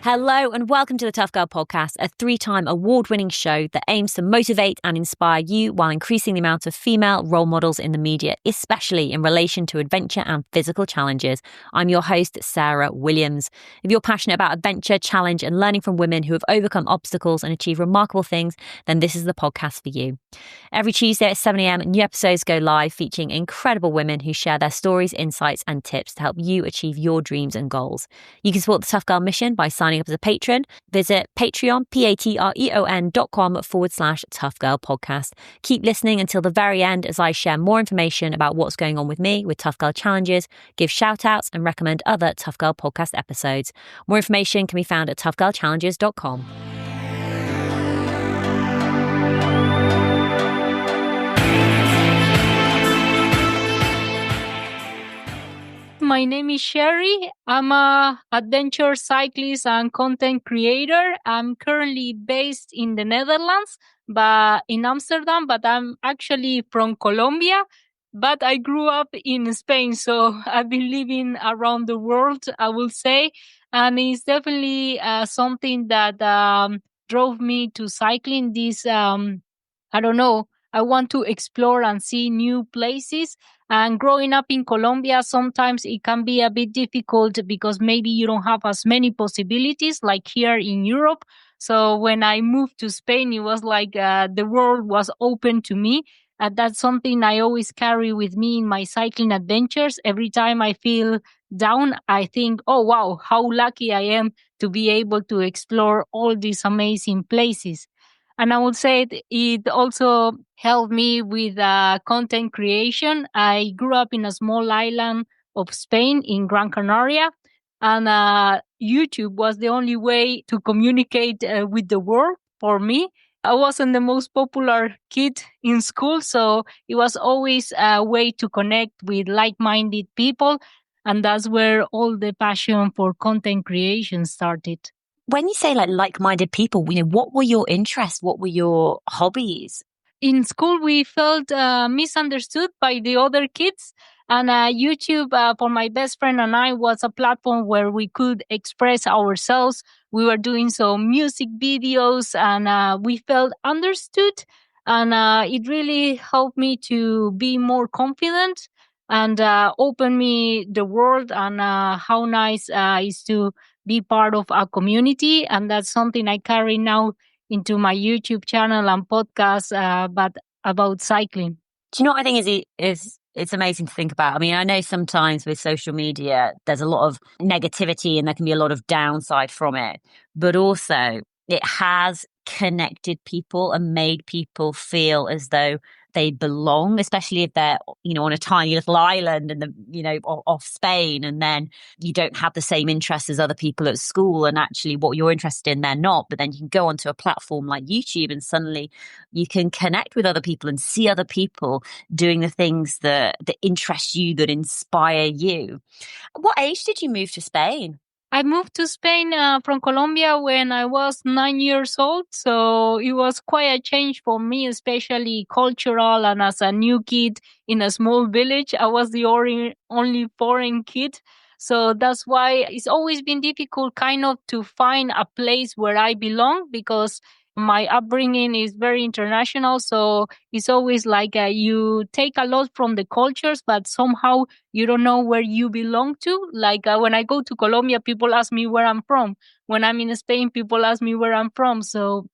Hello and welcome to the Tough Girl Podcast, a 3-time award-winning show that aims to motivate and inspire you while increasing the amount of female role models in the media, especially in relation to adventure and physical challenges. I'm your host, Sarah Williams. If you're passionate about adventure, challenge and learning from women who have overcome obstacles and achieved remarkable things, then this is the podcast for you. Every Tuesday at 7 a.m, new episodes go live featuring incredible women who share their stories, insights and tips to help you achieve your dreams and goals. You can support the Tough Girl mission by signing up as a patron. Visit Patreon, patreon.com/Tough Girl Podcast. Keep listening until the very end as I share more information about what's going on with me with Tough Girl Challenges, give shout outs and recommend other Tough Girl Podcast episodes. More information can be found at toughgirlchallenges.com. My name is Sherry. I'm a adventure cyclist and content creator. I'm currently based in the Netherlands, but in Amsterdam, but I'm actually from Colombia. But I grew up in Spain, so I've been living around the world, I will say. And it's definitely something that drove me to cycling. I don't know, I want to explore and see new places. And growing up in Colombia, sometimes it can be a bit difficult because maybe you don't have as many possibilities like here in Europe. So when I moved to Spain, it was like the world was open to me. And that's something I always carry with me in my cycling adventures. Every time I feel down, I think, oh, wow, how lucky I am to be able to explore all these amazing places. And I would say it also helped me with content creation. I grew up in a small island of Spain in Gran Canaria, and YouTube was the only way to communicate with the world for me. I wasn't the most popular kid in school, so it was always a way to connect with like-minded people. And that's where all the passion for content creation started. When you say like-minded people, what were your interests? What were your hobbies? In school, we felt misunderstood by the other kids. And YouTube, for my best friend and I, was a platform where we could express ourselves. We were doing some music videos and we felt understood. And it really helped me to be more confident and open me the world and how nice is to be part of a community. And that's something I carry now into my YouTube channel and podcast, but about cycling. Do you know what I think is it's amazing to think about? I mean, I know sometimes with social media, there's a lot of negativity and there can be a lot of downside from it, but also it has connected people and made people feel as though they belong, especially if they're, on a tiny little island and off Spain, and then you don't have the same interests as other people at school, and actually what you're interested in, they're not. But then you can go onto a platform like YouTube and suddenly you can connect with other people and see other people doing the things that interest you, that inspire you. What age did you move to Spain? I moved to Spain from Colombia when I was 9 years old. So it was quite a change for me, especially cultural. And as a new kid in a small village, I was the only foreign kid. So that's why it's always been difficult kind of to find a place where I belong, because my upbringing is very international. So it's always like you take a lot from the cultures, but somehow you don't know where you belong to. Like when I go to Colombia, people ask me where I'm from. When I'm in Spain, people ask me where I'm from. So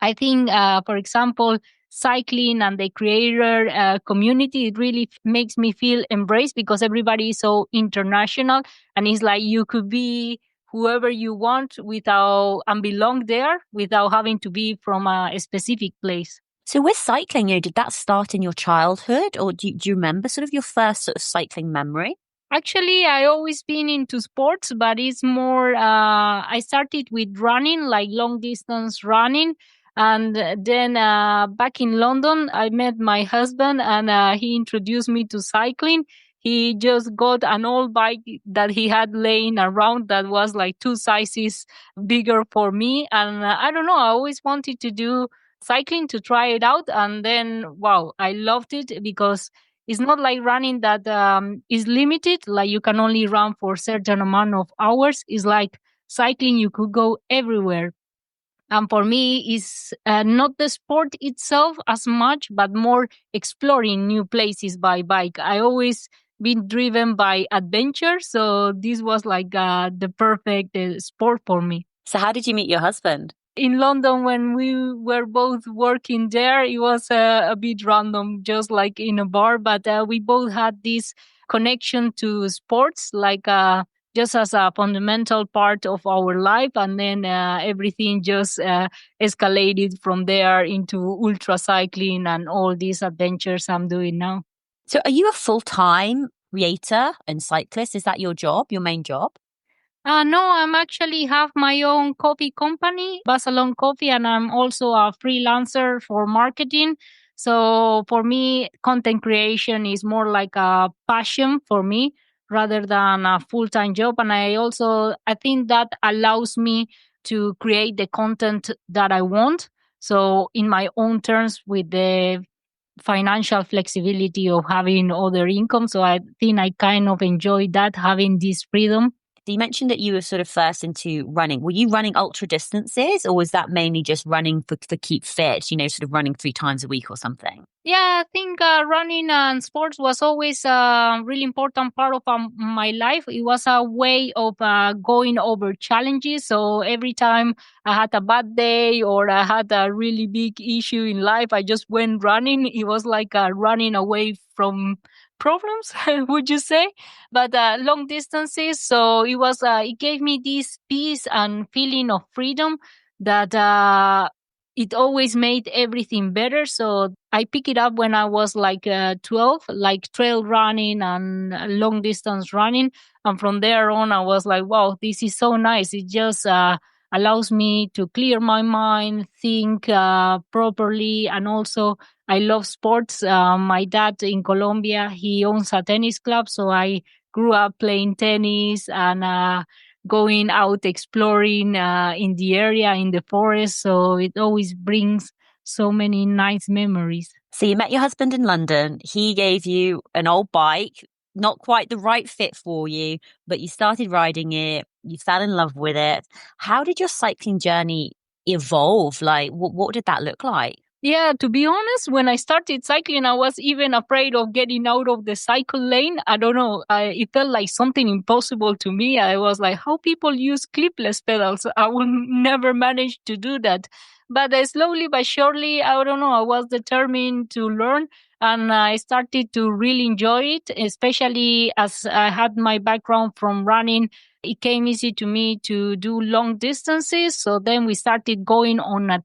I think, for example, cycling and the creator community, it really makes me feel embraced because everybody is so international, and it's like you could be whoever you want without and belong there without having to be from a specific place. So with cycling, did that start in your childhood, or do you remember sort of your first sort of cycling memory? Actually, I always been into sports, but it's more, I started with running, like long distance running. And then back in London, I met my husband and he introduced me to cycling. He just got an old bike that he had laying around that was like 2 sizes bigger for me. And I don't know, I always wanted to do cycling to try it out. And then, wow, I loved it because it's not like running that is limited, like you can only run for a certain amount of hours. It's like cycling, you could go everywhere. And for me, it's not the sport itself as much, but more exploring new places by bike. I always been driven by adventure, so this was like the perfect sport for me. So how did you meet your husband? In London, when we were both working there, it was a bit random, just like in a bar, but we both had this connection to sports, like just as a fundamental part of our life. And then everything just escalated from there into ultra cycling and all these adventures I'm doing now. So are you a full-time creator and cyclist? Is that your job, your main job? No, I'm actually have my own coffee company, Basalon Coffee, and I'm also a freelancer for marketing. So for me, content creation is more like a passion for me rather than a full-time job. And I think that allows me to create the content that I want. So in my own terms with the financial flexibility of having other income. So I think I kind of enjoy that, having this freedom. You mentioned that you were sort of first into running. Were you running ultra distances, or was that mainly just running for keep fit, sort of running 3 times a week or something? Yeah, I think running and sports was always a really important part of my life. It was a way of going over challenges. So every time I had a bad day or I had a really big issue in life, I just went running. It was like running away from problems, would you say? But long distances. So it gave me this peace and feeling of freedom that it always made everything better. So I picked it up when I was like 12, like trail running and long distance running. And from there on, I was like, wow, this is so nice. It just allows me to clear my mind, think properly. And also, I love sports. My dad in Colombia, he owns a tennis club. So I grew up playing tennis and going out exploring in the area, in the forest. So it always brings so many nice memories. So you met your husband in London. He gave you an old bike, not quite the right fit for you, but you started riding it. You fell in love with it. How did your cycling journey evolve? Like, what did that look like? Yeah, to be honest, when I started cycling, I was even afraid of getting out of the cycle lane. I don't know. It felt like something impossible to me. I was like, how people use clipless pedals? I will never manage to do that. But slowly but surely, I don't know, I was determined to learn and I started to really enjoy it, especially as I had my background from running. It came easy to me to do long distances. So then we started going on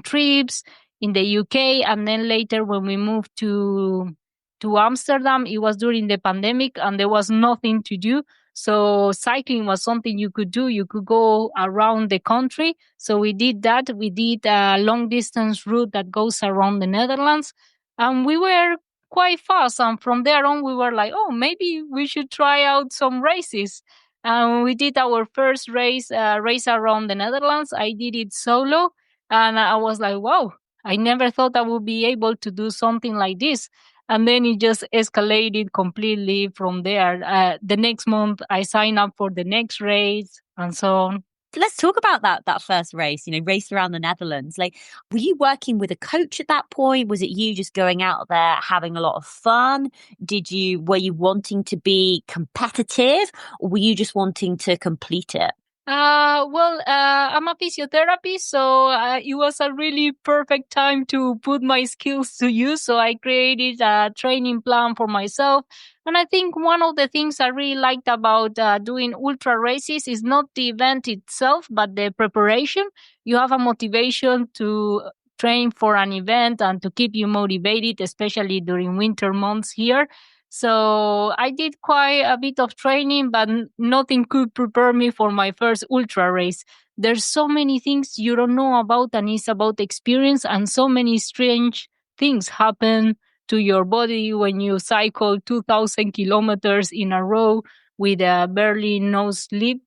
trips in the UK, and then later when we moved to Amsterdam, it was during the pandemic and there was nothing to do. So cycling was something you could do. You could go around the country. So we did that. We did a long distance route that goes around the Netherlands, and we were quite fast. And from there on, we were like, oh, maybe we should try out some races. And we did our first race around the Netherlands. I did it solo, and I was like, wow, I never thought I would be able to do something like this. And then it just escalated completely from there. The next month, I signed up for the next race and so on. Let's talk about that first race, race around the Netherlands. Like, were you working with a coach at that point? Was it you just going out there having a lot of fun? Were you wanting to be competitive, or were you just wanting to complete it? I'm a physiotherapist, so it was a really perfect time to put my skills to use. So I created a training plan for myself. And I think one of the things I really liked about doing ultra races is not the event itself, but the preparation. You have a motivation to train for an event and to keep you motivated, especially during winter months here. So I did quite a bit of training, but nothing could prepare me for my first ultra race. There's so many things you don't know about, and it's about experience, and so many strange things happen to your body when you cycle 2,000 kilometers in a row with barely no sleep.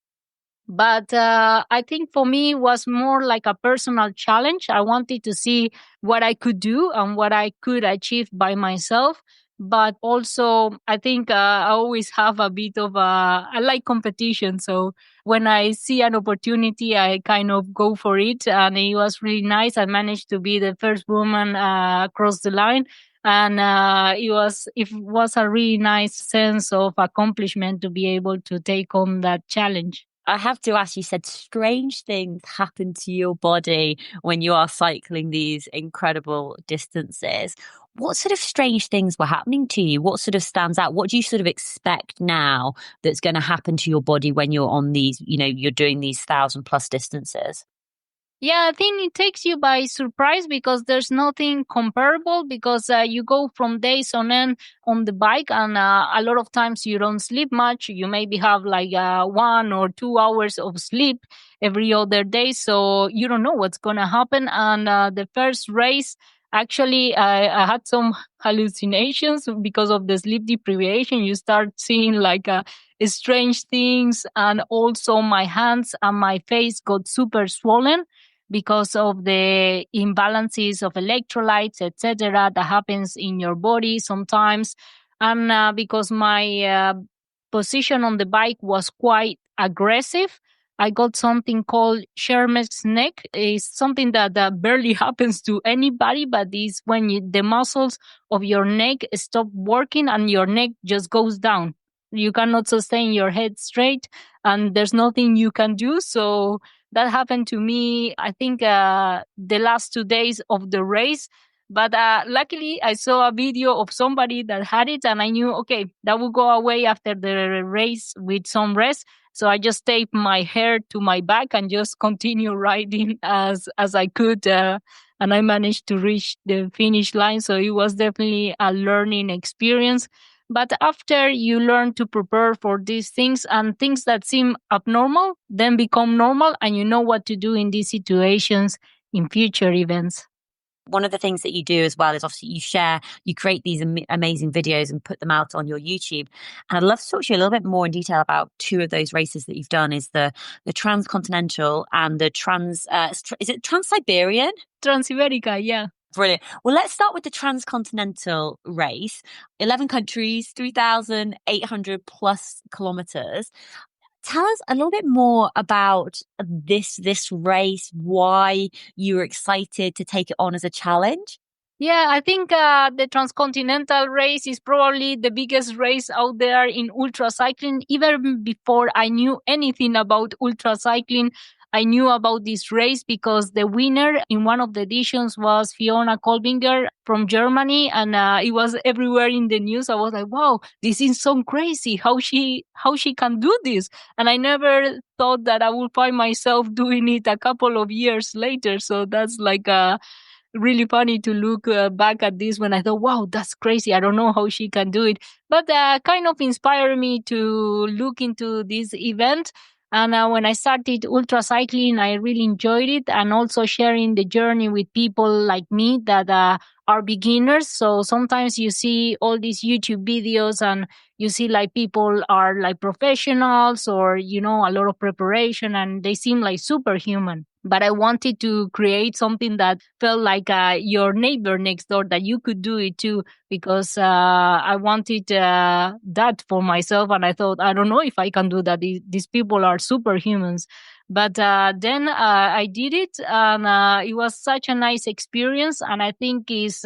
But I think for me it was more like a personal challenge. I wanted to see what I could do and what I could achieve by myself. But also, I think I always have a bit of I like competition. So when I see an opportunity, I kind of go for it. And it was really nice. I managed to be the first woman across the line. And it was a really nice sense of accomplishment to be able to take on that challenge. I have to ask, you said strange things happen to your body when you are cycling these incredible distances. What sort of strange things were happening to you? What sort of stands out? What do you sort of expect now that's going to happen to your body when you're on these, you're doing ththese 1,000+ distances? Yeah, I think it takes you by surprise because there's nothing comparable because you go from days on end on the bike and a lot of times you don't sleep much. You maybe have like 1 or 2 hours of sleep every other day. So you don't know what's going to happen. And the first race, actually, I had some hallucinations because of the sleep deprivation. You start seeing like strange things, and also my hands and my face got super swollen because of the imbalances of electrolytes, etc., that happens in your body sometimes, and because my position on the bike was quite aggressive. I got something called Sherman's neck. It's something that barely happens to anybody, but it's when the muscles of your neck stop working and your neck just goes down. You cannot sustain your head straight, and there's nothing you can do. So that happened to me, I think, the last 2 days of the race. But luckily, I saw a video of somebody that had it, and I knew, okay, that will go away after the race with some rest. So I just taped my hair to my back and just continue riding as I could. And I managed to reach the finish line. So it was definitely a learning experience. But after you learn to prepare for these things, and things that seem abnormal then become normal, and you know what to do in these situations in future events. One of the things that you do as well is obviously you create these amazing videos and put them out on your YouTube. And I'd love to talk to you a little bit more in detail about two of those races that you've done: is the Transcontinental and the is it Transiberian? Transibérica, yeah. Brilliant. Well, let's start with the Transcontinental Race. 11 countries, 3,800+ kilometers. Tell us a little bit more about this race, why you were excited to take it on as a challenge. Yeah, I think the Transcontinental Race is probably the biggest race out there in ultra cycling. Even before I knew anything about ultra cycling, I knew about this race because the winner in one of the editions was Fiona Kolbinger from Germany, and it was everywhere in the news. I was like, "Wow, this is so crazy! How she can do this?" And I never thought that I would find myself doing it a couple of years later. So that's like a really funny to look back at this when I thought, wow, that's crazy. I don't know how she can do it. But kind of inspired me to look into this event. And when I started ultra cycling, I really enjoyed it, and also sharing the journey with people like me that are beginners. So sometimes you see all these YouTube videos and you see like people are like professionals or, a lot of preparation, and they seem like superhuman. But I wanted to create something that felt like your neighbor next door, that you could do it too, because I wanted that for myself. And I thought, I don't know if I can do that. These people are superhumans. But then I did it, and it was such a nice experience. And I think it's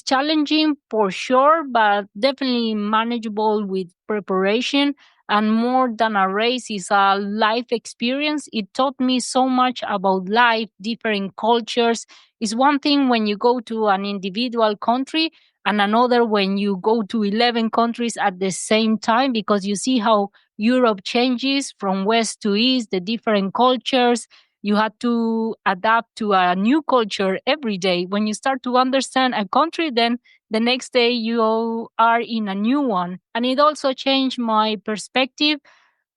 challenging for sure, but definitely manageable with preparation. And more than a race, is a life experience. It taught me so much about life, different cultures. It's one thing when you go to an individual country, and another when you go to 11 countries at the same time, because you see how Europe changes from west to east, the different cultures. You had to adapt to a new culture every day. When you start to understand a country, then the next day you are in a new one. And it also changed my perspective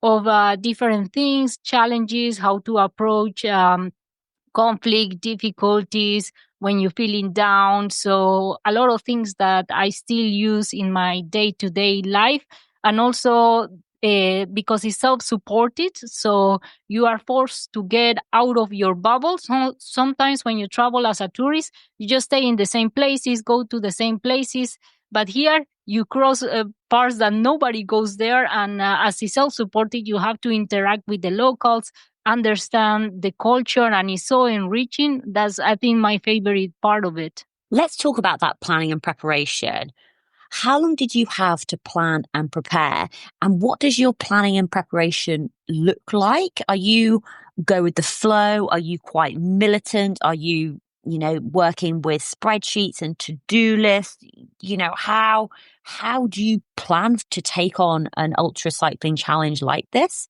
of different things, challenges, how to approach conflict, difficulties when you're feeling down. So a lot of things that I still use in my day-to-day life. And also because it's self-supported, so you are forced to get out of your bubble. So sometimes when you travel as a tourist, you just stay in the same places, go to the same places. But here you cross parts that nobody goes there. And as is self-supported, you have to interact with the locals, understand the culture, and it's so enriching. That's, I think, my favorite part of it. Let's talk about that planning and preparation. How long did you have to plan and prepare? And what does your planning and preparation look like? Are you go with the flow? Are you quite militant? Are you, working with spreadsheets and to-do lists? How do you plan to take on an ultra cycling challenge like this?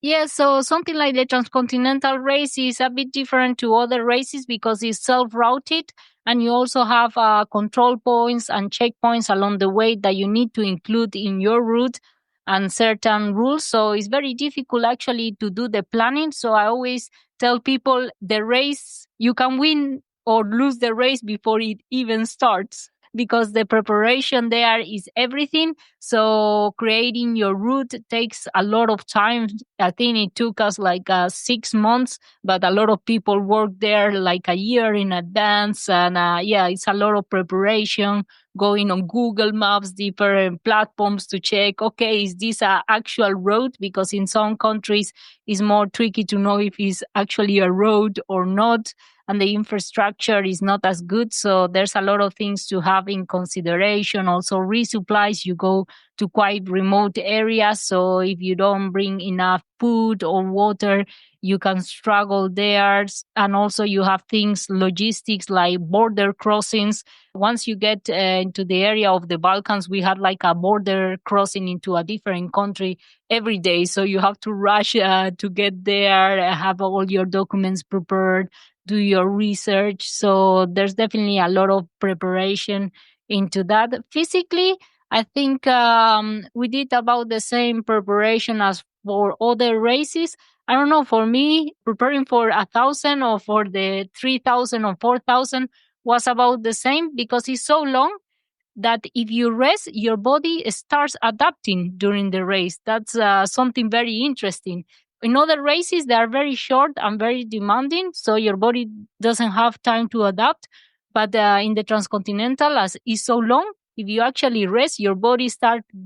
Yeah, so something like the Transcontinental Race is a bit different to other races because it's self-routed, and you also have control points and checkpoints along the way that you need to include in your route and certain rules. So it's very difficult actually to do the planning. So I always tell people the race, you can win or lose the race before it even starts, because the preparation there is everything. So creating your route takes a lot of time. I think it took us like 6 months, but a lot of people work there like a year in advance. And yeah, it's a lot of preparation, going on Google Maps, different platforms to check, okay, is this a actual road? Because in some countries, it's more tricky to know if it's actually a road or not, and the infrastructure is not as good. So there's a lot of things to have in consideration. Also, resupplies, you go to quite remote areas. So if you don't bring enough food or water, you can struggle there. And also you have things, logistics like border crossings. Once you get into the area of the Balkans, we had like a border crossing into a different country every day. So you have to rush to get there, have all your documents prepared, do your research. So there's definitely a lot of preparation into that. Physically, I think we did about the same preparation as for other races. I don't know, for me, preparing for 1,000 or for the 3,000 or 4,000 was about the same, because it's so long that if you rest, your body starts adapting during the race. That's something very interesting. In other races, they are very short and very demanding, so your body doesn't have time to adapt. But in the Transcontinental, as it's so long, if you actually rest, your body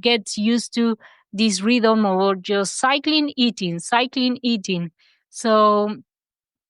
gets used to this rhythm of just cycling, eating, cycling, eating. So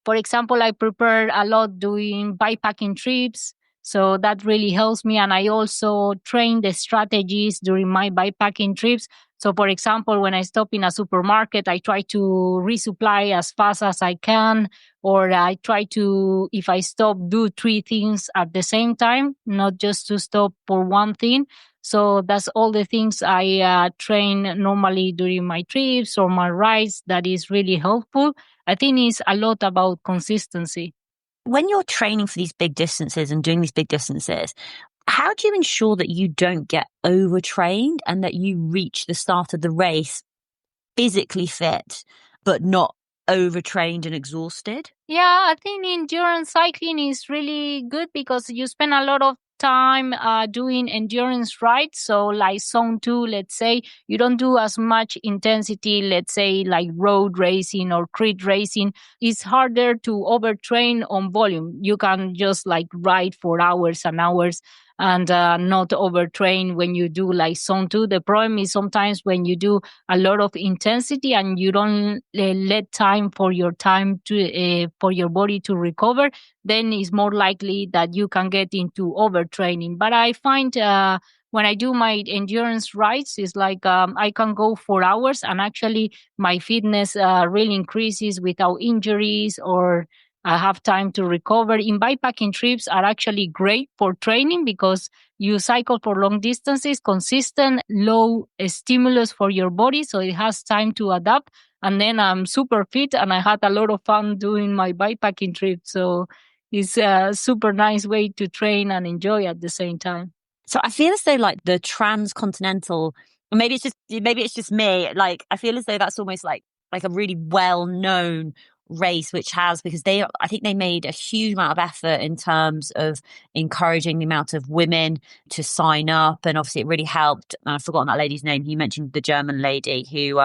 for example, I prepare a lot doing bikepacking trips. So that really helps me. And I also train the strategies during my bikepacking trips. So, for example, when I stop in a supermarket, I try to resupply as fast as I can. Or I try to, if I stop, do three things at the same time, not just to stop for one thing. So that's all the things I train normally during my trips or my rides. That is really helpful. I think it's a lot about consistency. When you're training for these big distances and doing these big distances, how do you ensure that you don't get overtrained and that you reach the start of the race physically fit, but not overtrained and exhausted? Yeah, I think endurance cycling is really good because you spend a lot of time doing endurance rides. So, like zone two, let's say, you don't do as much intensity, let's say, like road racing or crit racing. It's harder to overtrain on volume. You can just like ride for hours and hours and not overtrain when you do like zone two. The problem is sometimes when you do a lot of intensity and you don't let time for your time to for your body to recover, then it's more likely that you can get into overtraining. But I find when I do my endurance rides, it's like I can go for hours, and actually my fitness really increases without injuries, or I have time to recover. In bikepacking trips are actually great for training because you cycle for long distances, consistent, low stimulus for your body, so it has time to adapt. And then I'm super fit, and I had a lot of fun doing my bikepacking trip. So it's a super nice way to train and enjoy at the same time. So I feel as though like the transcontinental, maybe it's just me. Like I feel as though that's almost like a really well known race, which has, because I think they made a huge amount of effort in terms of encouraging the amount of women to sign up, and obviously it really helped. And I've forgotten that lady's name. You mentioned the German lady who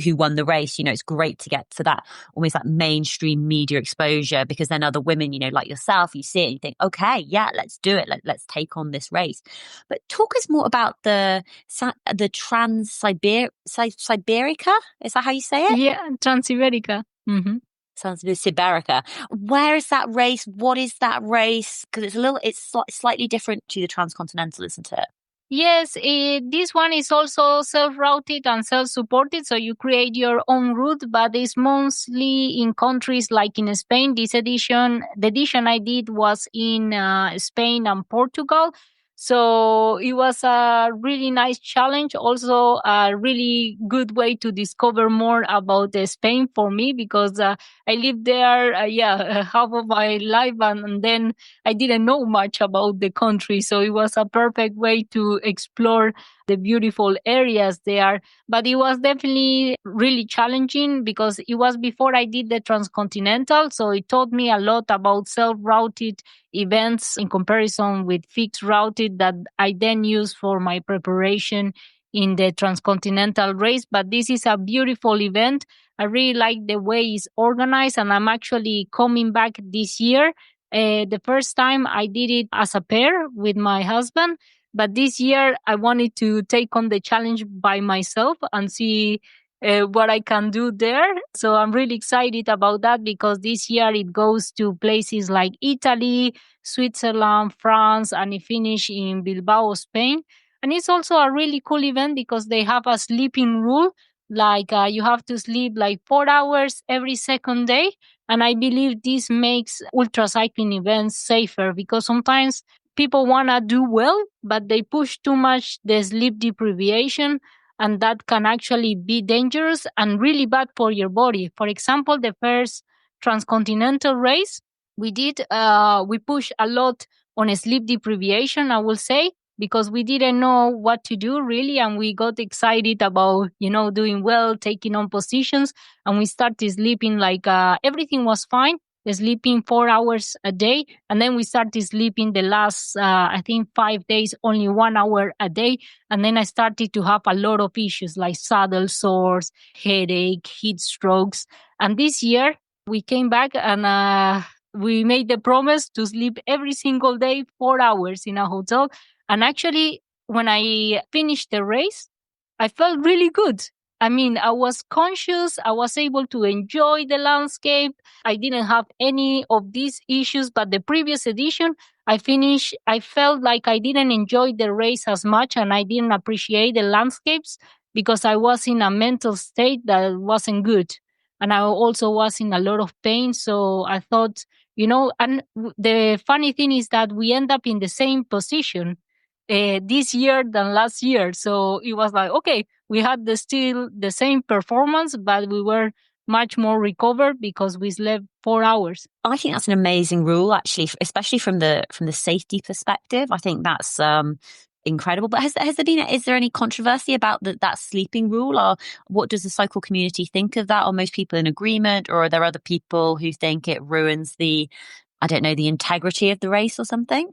who won the race. It's great to get for that almost that mainstream media exposure, because then other women, like yourself, you see it and you think, okay, yeah, let's do it. Let's take on this race. But talk us more about the Transibérica. Is that how you say it? Yeah, Transibérica. Mm-hmm. Transibérica. Where is that race? What is that race? Because it's slightly different to the Transcontinental, isn't it? Yes, this one is also self-routed and self-supported, so you create your own route, but it's mostly in countries like in Spain. The edition I did was in Spain and Portugal. So it was a really nice challenge, also a really good way to discover more about Spain for me, because I lived there, half of my life, and then I didn't know much about the country. So it was a perfect way to explore the beautiful areas there. But it was definitely really challenging because it was before I did the Transcontinental. So it taught me a lot about self-routed events in comparison with fixed routed that I then use for my preparation in the Transcontinental race. But this is a beautiful event. I really like the way it's organized, and I'm actually coming back this year. The first time I did it as a pair with my husband, but this year I wanted to take on the challenge by myself and see what I can do there. So I'm really excited about that, because this year it goes to places like Italy, Switzerland, France, and it finish in Bilbao, Spain. And it's also a really cool event because they have a sleeping rule. Like you have to sleep like 4 hours every second day. And I believe this makes ultra cycling events safer, because sometimes people want to do well, but they push too much the sleep deprivation, and that can actually be dangerous and really bad for your body. For example, the first Transcontinental race we pushed a lot on a sleep deprivation, I will say, because we didn't know what to do really, and we got excited about doing well, taking on positions, and we started sleeping like everything was fine, sleeping 4 hours a day, and then we started sleeping the last I think 5 days only 1 hour a day, and then I started to have a lot of issues like saddle sores, headache, heat strokes. And this year we came back and we made the promise to sleep every single day 4 hours in a hotel. And actually, when I finished the race, I felt really good. I mean, I was conscious, I was able to enjoy the landscape. I didn't have any of these issues, but the previous edition, I felt like I didn't enjoy the race as much, and I didn't appreciate the landscapes because I was in a mental state that wasn't good. And I also was in a lot of pain. So I thought, the funny thing is that we end up in the same position this year than last year. So it was like, okay, we had still the same performance, but we were much more recovered because we slept 4 hours. I think that's an amazing rule, actually, especially from the safety perspective. I think that's incredible. But is there any controversy about that sleeping rule, or what does the cycle community think of that? Are most people in agreement, or are there other people who think it ruins the integrity of the race or something?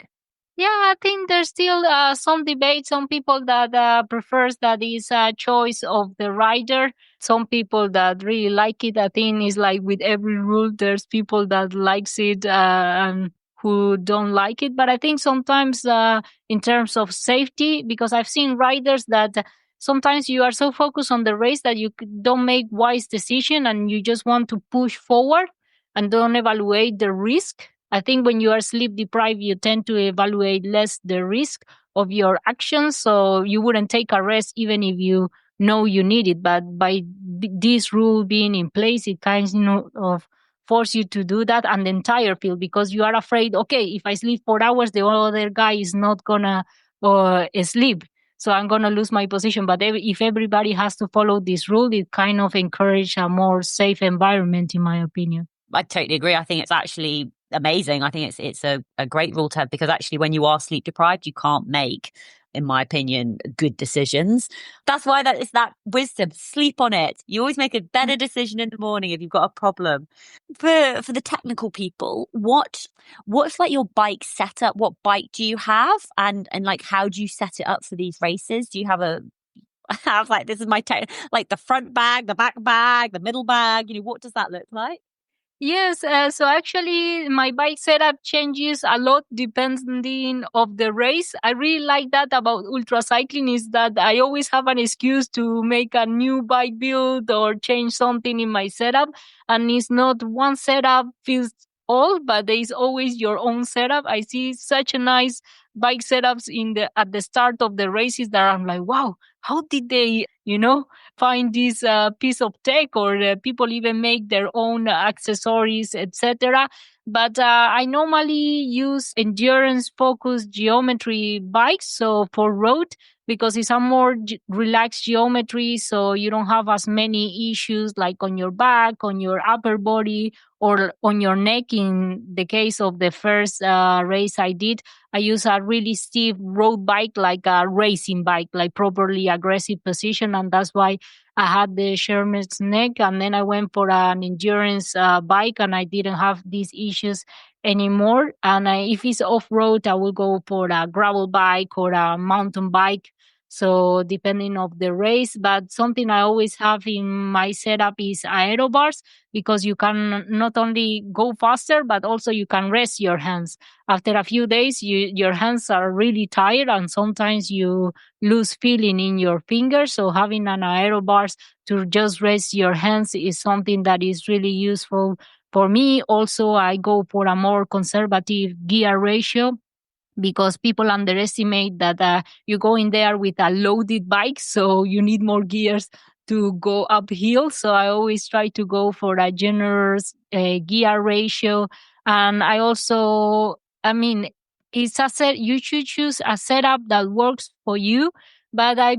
Yeah, I think there's still some debate. Some people that prefers that is a choice of the rider. Some people that really like it. I think it's like with every rule, there's people that likes it and who don't like it. But I think sometimes in terms of safety, because I've seen riders that sometimes you are so focused on the race that you don't make wise decision and you just want to push forward and don't evaluate the risk. I think when you are sleep deprived, you tend to evaluate less the risk of your actions. So you wouldn't take a rest even if you know you need it. But by this rule being in place, it kind of force you to do that and the entire field, because you are afraid, okay, if I sleep 4 hours, the other guy is not going to sleep. So I'm going to lose my position. But if everybody has to follow this rule, it kind of encourage a more safe environment, in my opinion. I totally agree. I think it's actually amazing. I think it's a great rule to have, because actually when you are sleep deprived, you can't make, in my opinion, good decisions. That's why that is that wisdom. Sleep on it. You always make a better decision in the morning if you've got a problem. For the technical people, what's like your bike setup? What bike do you have? And like, how do you set it up for these races? Do you have I was like, this is my like the front bag, the back bag, the middle bag. What does that look like? Yes, so actually my bike setup changes a lot depending of the race. I really like that about ultra cycling is that I always have an excuse to make a new bike build or change something in my setup, and it's not one setup fits all, but there is always your own setup. I see such a nice bike setups in the at the start of the races that I'm like, wow, how did they, find this piece of tech, or people even make their own accessories, etc. But I normally use endurance focused geometry bikes, so for road, because it's a more relaxed geometry, so you don't have as many issues like on your back, on your upper body, or on your neck. In the case of the first race I did, I use a really stiff road bike, like a racing bike, like properly aggressive position. And that's why I had the Sherman's neck. And then I went for an endurance bike, and I didn't have these issues anymore. And if it's off road, I will go for a gravel bike or a mountain bike. So depending of the race, but something I always have in my setup is aero bars, because you can not only go faster, but also you can rest your hands. After a few days, your hands are really tired, and sometimes you lose feeling in your fingers. So having an aero bars to just rest your hands is something that is really useful for me. Also, I go for a more conservative gear ratio, because people underestimate that you go in there with a loaded bike, so you need more gears to go uphill. So I always try to go for a generous gear ratio. And I also, I mean, it's a set, you should choose a setup that works for you, but I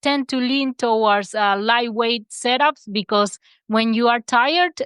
tend to lean towards lightweight setups, because when you are tired,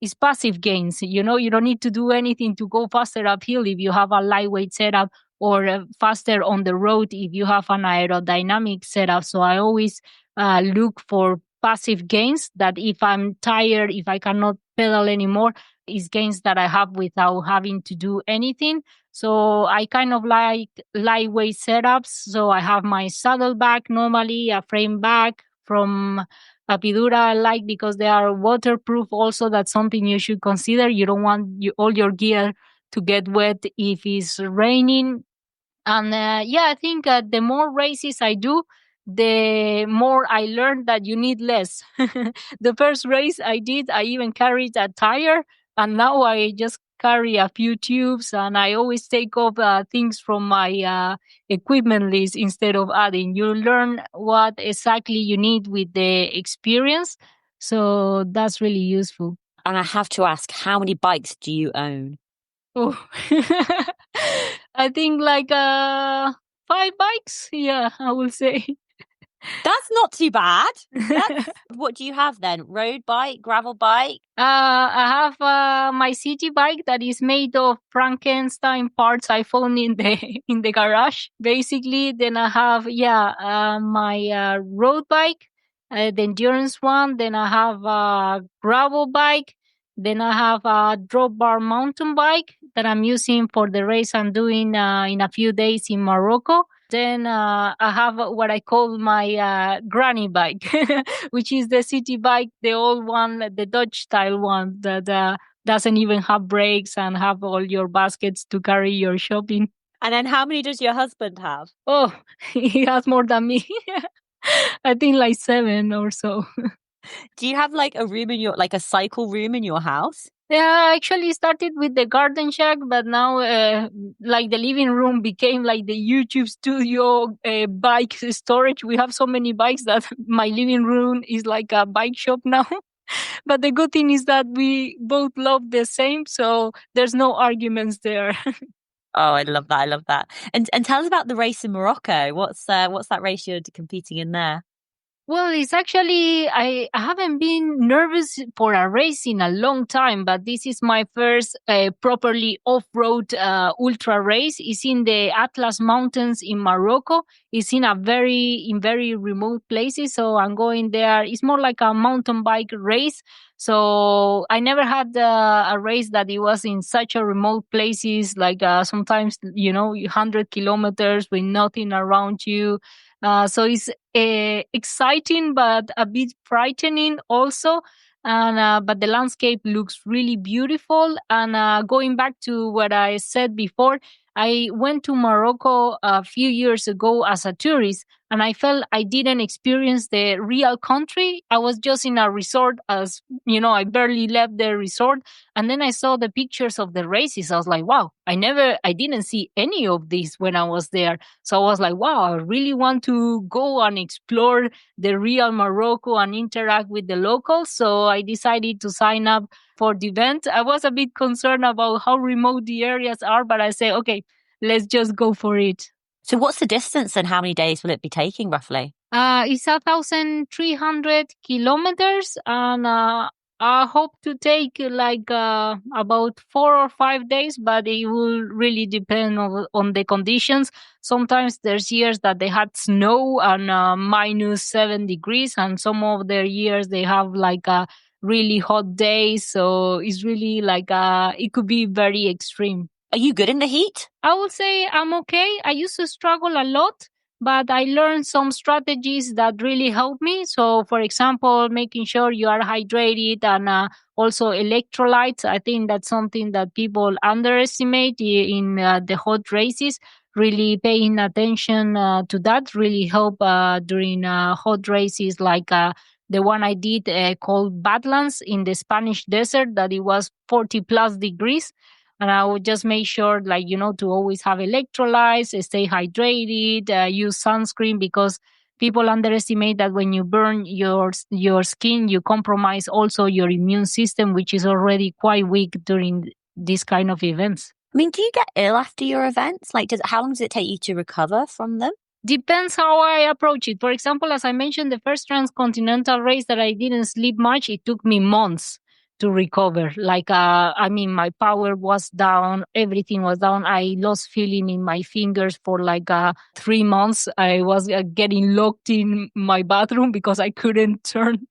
it's passive gains. You don't need to do anything to go faster uphill if you have a lightweight setup, or faster on the road if you have an aerodynamic setup. So I always look for passive gains, that if I'm tired, if I cannot pedal anymore, is gains that I have without having to do anything. So I kind of like lightweight setups. So I have my saddlebag, normally a frame bag from Apidura. I like because they are waterproof. Also, that's something you should consider. You don't want all your gear to get wet if it's raining. And yeah, I think the more races I do, the more I learned that you need less. The first race I did, I even carried a tire, and now I just carry a few tubes, and I always take off things from my equipment list instead of adding. You learn what exactly you need with the experience. So that's really useful. And I have to ask, how many bikes do you own? Oh, I think like 5 bikes. Yeah, I will say. That's not too bad. What do you have then? Road bike, gravel bike? I have my city bike that is made of Frankenstein parts I found in the in the garage. Basically, then I have my road bike, the endurance one. Then I have a gravel bike. Then I have a drop bar mountain bike that I'm using for the race I'm doing in a few days in Morocco. Then I have what I call my granny bike, which is the city bike, the old one, the Dutch style one that doesn't even have brakes and have all your baskets to carry your shopping. And then how many does your husband have? Oh, he has more than me. I think like 7 or so. Do you have like a room in your, like a cycle room in your house? Yeah, I actually started with the garden shack, but now like the living room became like the YouTube studio bike storage. We have so many bikes that my living room is like a bike shop now. But the good thing is that we both love the same, so there's no arguments there. Oh, I love that. I love that. And tell us about the race in Morocco. What's that race you're competing in there? Well, it's actually, I haven't been nervous for a race in a long time, but this is my first properly off-road ultra race. It's in the Atlas Mountains in Morocco. It's in very remote places. So I'm going there. It's more like a mountain bike race. So I never had a race that it was in such a remote places, like sometimes, 100 kilometers with nothing around you. So it's exciting, but a bit frightening also. And but the landscape looks really beautiful. And going back to what I said before, I went to Morocco a few years ago as a tourist, and I felt I didn't experience the real country. I was just in a resort, as I barely left the resort. And then I saw the pictures of the races. I was like, wow, I didn't see any of this when I was there. So I was like, wow, I really want to go and explore the real Morocco and interact with the locals. So I decided to sign up for the event. I was a bit concerned about how remote the areas are, but I say, okay, let's just go for it. So what's the distance and how many days will it be taking roughly? It's 1,300 kilometers, and I hope to take like about 4 or 5 days, but it will really depend on the conditions. Sometimes there's years that they had snow and -7 degrees, and some of their years they have like a really hot days. So it's really like it could be very extreme. Are you good in the heat? I would say I'm okay. I used to struggle a lot, but I learned some strategies that really help me. So, for example, making sure you are hydrated and also electrolytes. I think that's something that people underestimate in the hot races. Really paying attention to that really help during hot races like the one I did called Badlands in the Spanish desert, that it was 40 plus degrees. And I would just make sure, like, to always have electrolytes, stay hydrated, use sunscreen, because people underestimate that when you burn your skin, you compromise also your immune system, which is already quite weak during these kind of events. I mean, do you get ill after your events? Like, how long does it take you to recover from them? Depends how I approach it. For example, as I mentioned, the first transcontinental race that I didn't sleep much, it took me months to recover. Like, my power was down, everything was down. I lost feeling in my fingers for like 3 months. I was getting locked in my bathroom because I couldn't turn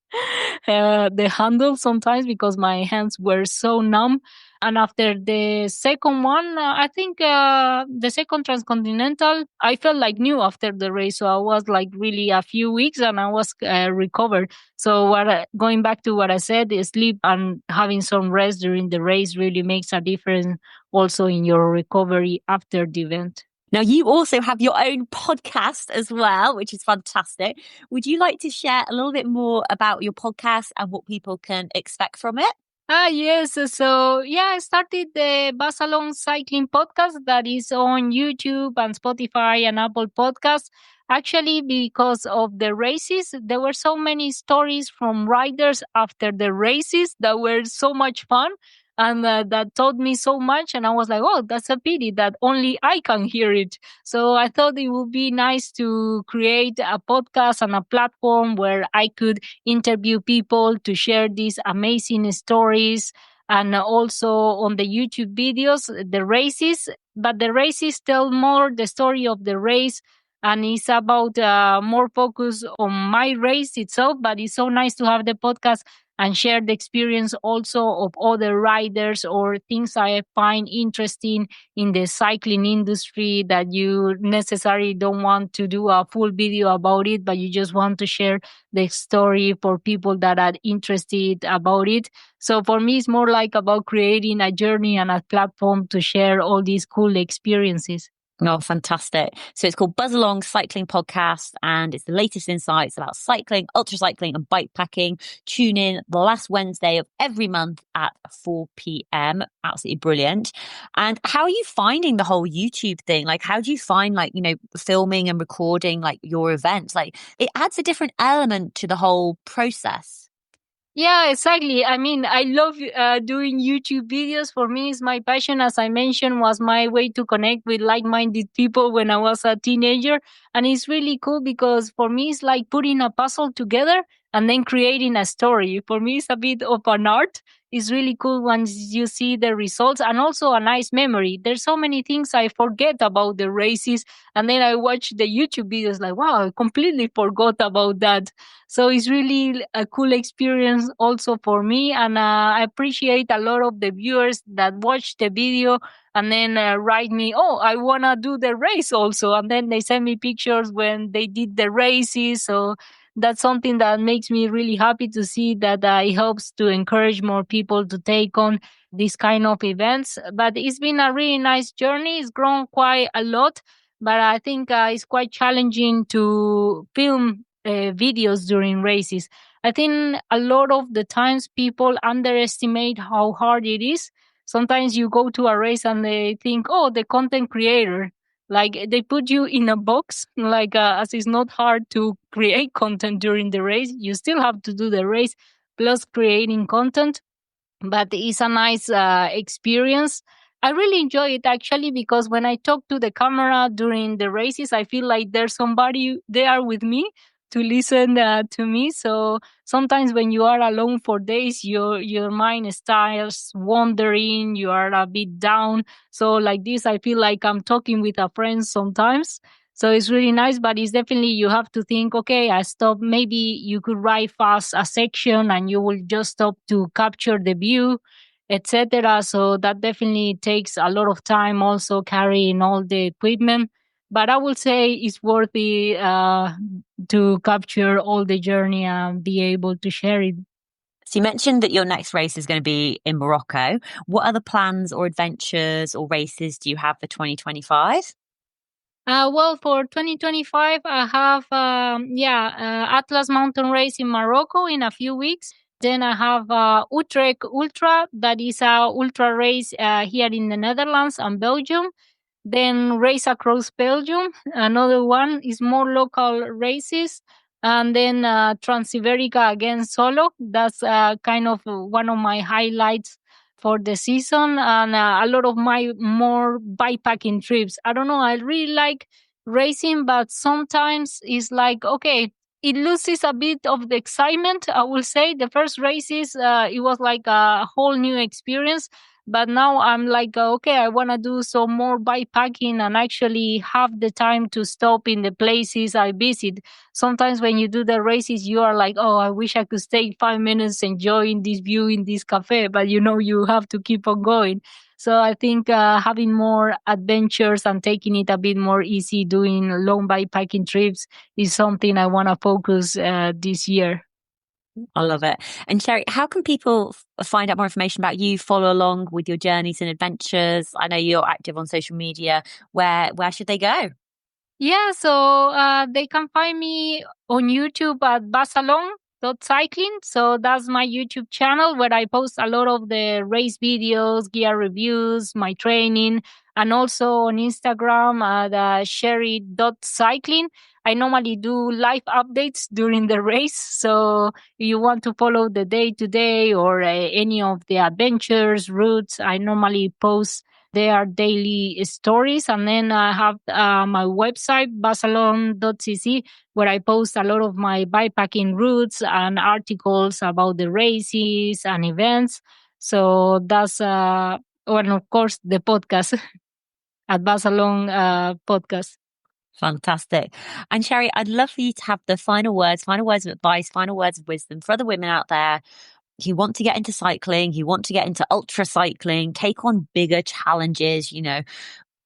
the handle sometimes because my hands were so numb. And after the second one, I think the second transcontinental, I felt like new after the race. So I was like really a few weeks and I was recovered. So going back to what I said, sleep and having some rest during the race really makes a difference also in your recovery after the event. Now, you also have your own podcast as well, which is fantastic. Would you like to share a little bit more about your podcast and what people can expect from it? Yes. So, I started the Barcelona Cycling podcast that is on YouTube and Spotify and Apple Podcasts. Actually, because of the races, there were so many stories from riders after the races that were so much fun and that taught me so much. And I was like, oh, that's a pity that only I can hear it. So I thought it would be nice to create a podcast and a platform where I could interview people to share these amazing stories, and also on the YouTube videos, the races. But the races tell more the story of the race, and it's about more focus on my race itself. But it's so nice to have the podcast and share the experience also of other riders or things I find interesting in the cycling industry that you necessarily don't want to do a full video about it, but you just want to share the story for people that are interested about it. So for me, it's more like about creating a journey and a platform to share all these cool experiences. Oh, fantastic. So it's called Buzz Along Cycling Podcast, and it's the latest insights about cycling, ultra cycling and bikepacking. Tune in the last Wednesday of every month at 4 p.m. Absolutely brilliant. And how are you finding the whole YouTube thing? Like, how do you find, like, filming and recording like your events? Like, it adds a different element to the whole process. Yeah, exactly. I mean, I love doing YouTube videos. For me, it's my passion. As I mentioned, was my way to connect with like-minded people when I was a teenager. And it's really cool because for me, it's like putting a puzzle together. and then creating a story. For me, it's a bit of an art. It's really cool once you see the results, and also a nice memory. There's so many things I forget about the races, and then I watch the YouTube videos like, wow, I completely forgot about that. So it's really a cool experience also for me, and I appreciate a lot of the viewers that watch the video and then write me, oh, I want to do the race also, and then they send me pictures when they did the races. So that's something that makes me really happy to see that it helps to encourage more people to take on these kind of events. But it's been a really nice journey. It's grown quite a lot, but I think it's quite challenging to film videos during races. I think a lot of the times people underestimate how hard it is. Sometimes you go to a race and they think, oh, the content creator, like they put you in a box, like as it's not hard to create content during the race, you still have to do the race plus creating content. But it's a nice experience. I really enjoy it actually, because when I talk to the camera during the races, I feel like there's somebody there with me to listen to me. So sometimes when you are alone for days, your mind starts wandering, you are a bit down. So like this, I feel like I'm talking with a friend sometimes. So it's really nice, but it's definitely you have to think, okay, I stop. Maybe you could ride fast a section and you will just stop to capture the view, etc. So that definitely takes a lot of time also carrying all the equipment. But I would say it's worth it to capture all the journey and be able to share it. So you mentioned that your next race is going to be in Morocco. What other plans or adventures or races do you have for 2025? Well, for 2025, I have Atlas Mountain Race in Morocco in a few weeks. Then I have Utrecht Ultra, that is a ultra race here in the Netherlands and Belgium. Then Race Across Belgium, another one is more local races. And then Transibérica again solo. That's kind of one of my highlights for the season, and a lot of my more bikepacking trips. I don't know, I really like racing, but sometimes it's like, okay, it loses a bit of the excitement. I will say the first races, it was like a whole new experience. But now I'm like, okay, I want to do some more bikepacking and actually have the time to stop in the places I visit. Sometimes when you do the races, you are like, oh, I wish I could stay 5 minutes enjoying this view in this cafe, but you know, you have to keep on going. So I think having more adventures and taking it a bit more easy, doing long bikepacking trips is something I want to focus this year. I love it. And Sherry, how can people find out more information about you, follow along with your journeys and adventures? I know you're active on social media. Where should they go? Yeah, so they can find me on YouTube at basalon.cycling. So that's my YouTube channel where I post a lot of the race videos, gear reviews, my training, and also on Instagram at sherry.cycling. I normally do live updates during the race. So if you want to follow the day to day or any of the adventures, routes, I normally post their daily stories. And then I have my website, basalon.cc, where I post a lot of my bikepacking routes and articles about the races and events. So that's, and of course, the podcast at Basalon Podcast. Fantastic. And Sherry, I'd love for you to have the final words of advice, final words of wisdom for other women out there who want to get into cycling, who want to get into ultra cycling, take on bigger challenges.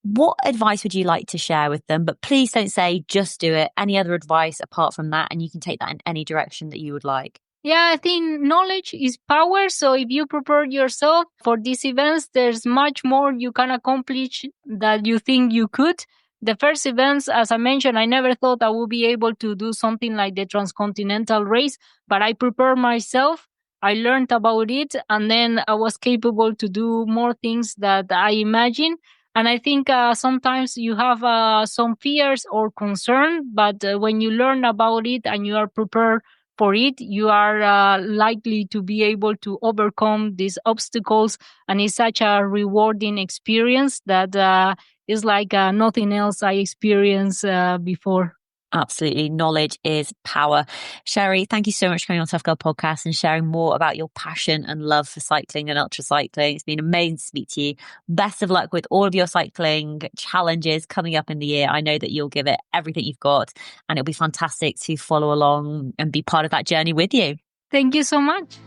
What advice would you like to share with them? But please don't say just do it. Any other advice apart from that, and you can take that in any direction that you would like. Yeah, I think knowledge is power. So if you prepare yourself for these events, there's much more you can accomplish that you think you could. The first events, as I mentioned, I never thought I would be able to do something like the Transcontinental Race, but I prepared myself. I learned about it, and then I was capable to do more things that I imagined. And I think sometimes you have some fears or concern, but when you learn about it and you are prepared for it, you are likely to be able to overcome these obstacles. And it's such a rewarding experience that is like nothing else I experienced before. Absolutely. Knowledge is power. Sherry, thank you so much for coming on Tough Girl Podcast and sharing more about your passion and love for cycling and ultra cycling. It's been amazing to speak to you. Best of luck with all of your cycling challenges coming up in the year. I know that you'll give it everything you've got, and it'll be fantastic to follow along and be part of that journey with you. Thank you so much.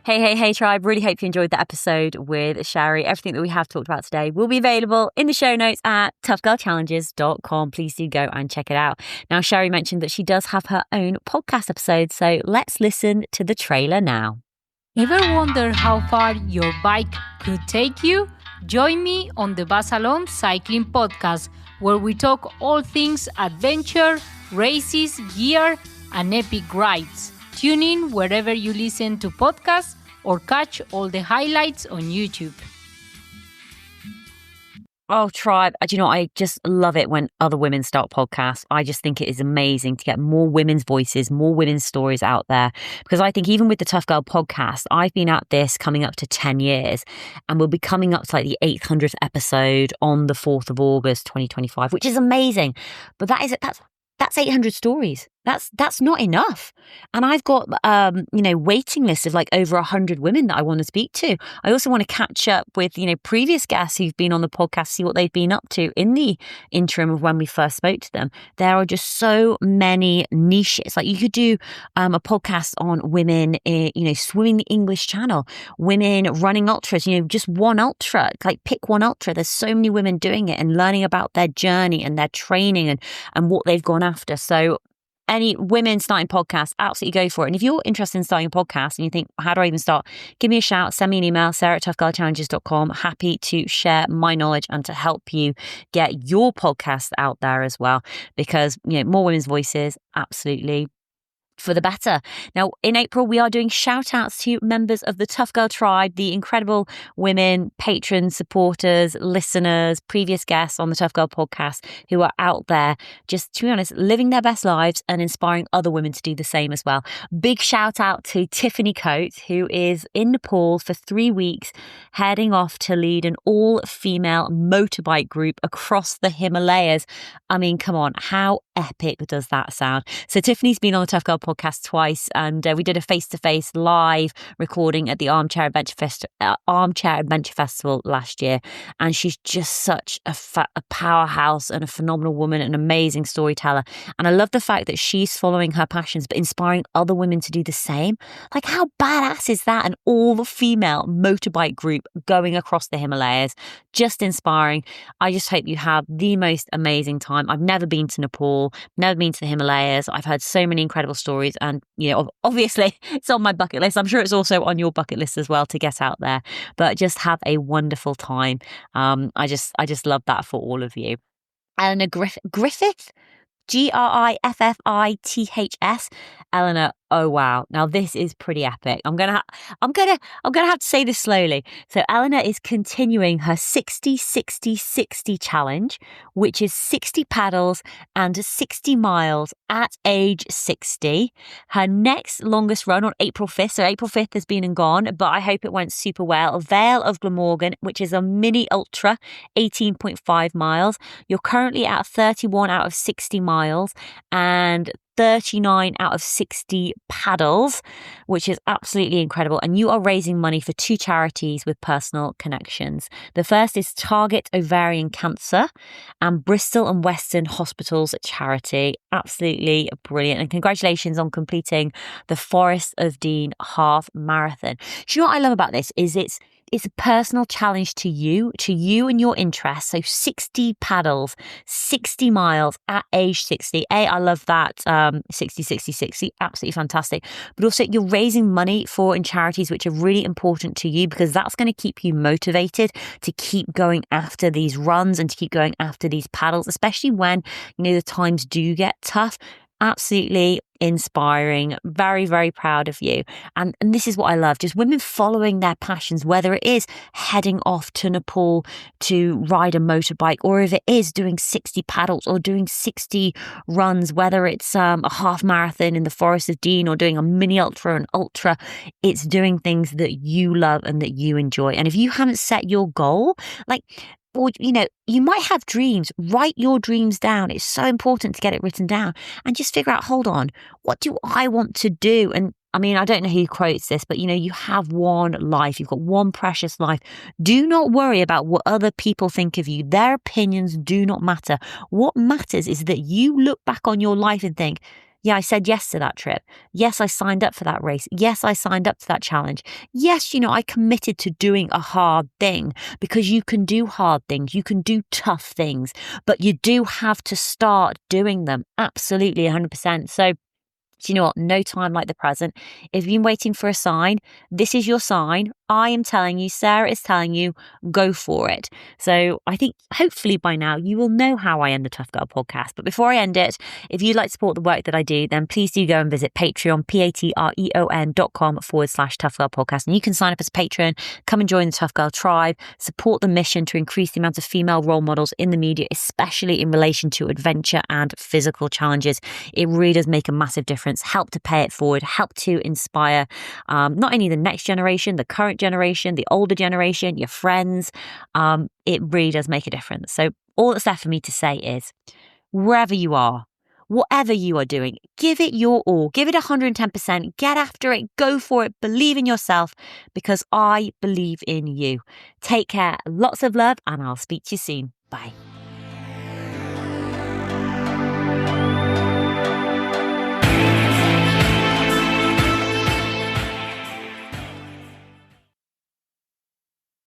Hey, tribe. Really hope you enjoyed the episode with Sherry. Everything that we have talked about today will be available in the show notes at toughgirlchallenges.com. Please do go and check it out. Now, Sherry mentioned that she does have her own podcast episode, so let's listen to the trailer now. Ever wonder how far your bike could take you? Join me on the Basalon Cycling Podcast, where we talk all things adventure, races, gear, and epic rides. Tune in wherever you listen to podcasts or catch all the highlights on YouTube. Oh, tribe. Do you know, I just love it when other women start podcasts. I just think it is amazing to get more women's voices, more women's stories out there. Because I think even with the Tough Girl podcast, I've been at this coming up to 10 years, and we'll be coming up to like the 800th episode on the 4th of August, 2025, which is amazing. But that's 800 stories. That's not enough. And I've got, waiting lists of like over 100 women that I want to speak to. I also want to catch up with, previous guests who've been on the podcast, see what they've been up to in the interim of when we first spoke to them. There are just so many niches. Like you could do a podcast on women, swimming the English Channel, women running ultras, just one ultra, like pick one ultra. There's so many women doing it and learning about their journey and their training and what they've gone after. So any women starting podcasts, absolutely go for it. And if you're interested in starting a podcast and you think, how do I even start? Give me a shout, send me an email, sarah@toughgirlchallenges.com. Happy to share my knowledge and to help you get your podcast out there as well. Because, more women's voices, absolutely for the better. Now, in April, we are doing shout outs to members of the Tough Girl tribe, the incredible women, patrons, supporters, listeners, previous guests on the Tough Girl podcast who are out there, just to be honest, living their best lives and inspiring other women to do the same as well. Big shout out to Tiffany Coates, who is in Nepal for 3 weeks, heading off to lead an all-female motorbike group across the Himalayas. I mean, come on, how epic does that sound? So Tiffany's been on the Tough Girl podcast twice, and we did a face-to-face live recording at the Armchair Adventure Festival last year, and she's just such a powerhouse and a phenomenal woman, an amazing storyteller. And I love the fact that she's following her passions but inspiring other women to do the same. Like, how badass is that? An all-female motorbike group going across the Himalayas, just inspiring. I just hope you have the most amazing time. I've never been to Nepal, never been to the Himalayas. I've heard so many incredible stories, and obviously it's on my bucket list. I'm sure it's also on your bucket list as well to get out there, but just have a wonderful time. I just love that for all of you. Eleanor Griffith, Griffiths. Eleanor, oh wow, now this is pretty epic. I'm gonna have to say this slowly. So Eleanor is continuing her 60-60-60 challenge, which is 60 paddles and 60 miles at age 60. Her next longest run on April 5th. So April 5th has been and gone, but I hope it went super well. Vale of Glamorgan, which is a mini ultra, 18.5 miles. You're currently at 31 out of 60 miles and 39 out of 60 paddles, which is absolutely incredible. And you are raising money for 2 charities with personal connections. The first is Target Ovarian Cancer and Bristol and Western Hospitals charity. Absolutely brilliant. And congratulations on completing the Forest of Dean half marathon. Do you know what I love about this is it's a personal challenge to you and your interests. So 60 paddles, 60 miles at age 60. I love that. 60, absolutely fantastic. But also you're raising money for in charities which are really important to you, because that's going to keep you motivated to keep going after these runs and to keep going after these paddles, especially when, the times do get tough. absolutely inspiring. Very, very proud of you. And this is what I love, just women following their passions, whether it is heading off to Nepal to ride a motorbike, or if it is doing 60 paddles or doing 60 runs, whether it's a half marathon in the Forest of Dean or doing a mini ultra and ultra. It's doing things that you love and that you enjoy. And if you haven't set your goal, like, or, you might have dreams. Write your dreams down. It's so important to get it written down and just figure out, hold on, what do I want to do? And I mean, I don't know who quotes this, but you have one life. You've got one precious life. Do not worry about what other people think of you. Their opinions do not matter. What matters is that you look back on your life and think, yeah, I said yes to that trip. Yes, I signed up for that race. Yes, I signed up to that challenge. Yes, I committed to doing a hard thing, because you can do hard things. You can do tough things, but you do have to start doing them. Absolutely, 100%. So, do you know what? No time like the present. If you've been waiting for a sign, this is your sign. I am telling you, Sarah is telling you, go for it. So I think hopefully by now you will know how I end the Tough Girl podcast. But before I end it, if you'd like to support the work that I do, then please do go and visit Patreon, patreon.com/Tough Girl podcast. And you can sign up as a patron, come and join the Tough Girl tribe, support the mission to increase the amount of female role models in the media, especially in relation to adventure and physical challenges. It really does make a massive difference. Help to pay it forward, help to inspire not only the next generation, the current generation, the older generation, your friends. It really does make a difference. So all that's left for me to say is, wherever you are, whatever you are doing, give it your all, give it 110%, get after it, go for it, believe in yourself, because I believe in you. Take care, lots of love, and I'll speak to you soon. Bye.